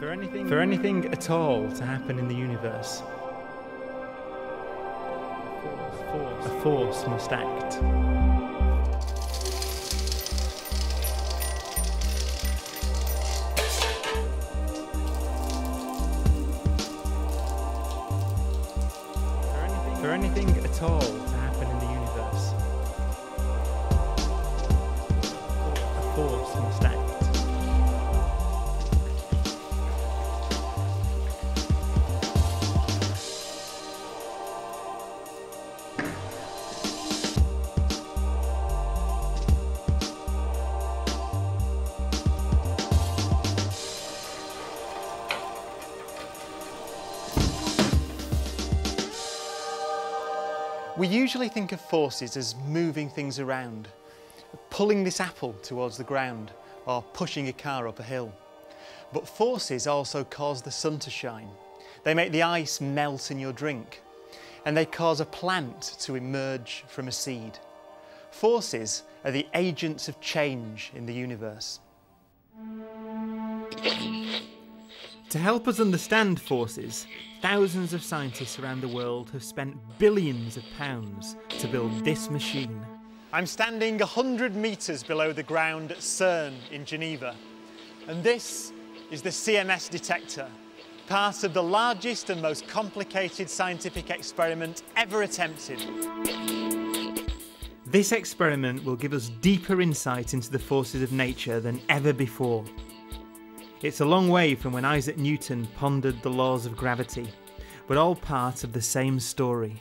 For anything at all to happen in the universe, a force must act. For anything at all to happen in the universe, a force must act. We usually think of forces as moving things around, pulling this apple towards the ground or pushing a car up a hill. But forces also cause the sun to shine. They make the ice melt in your drink, and they cause a plant to emerge from a seed. Forces are the agents of change in the universe. To help us understand forces, thousands of scientists around the world have spent billions of pounds to build this machine. I'm standing 100 metres below the ground at CERN in Geneva, and this is the CMS detector, part of the largest and most complicated scientific experiment ever attempted. This experiment will give us deeper insight into the forces of nature than ever before. It's a long way from when Isaac Newton pondered the laws of gravity, but all part of the same story.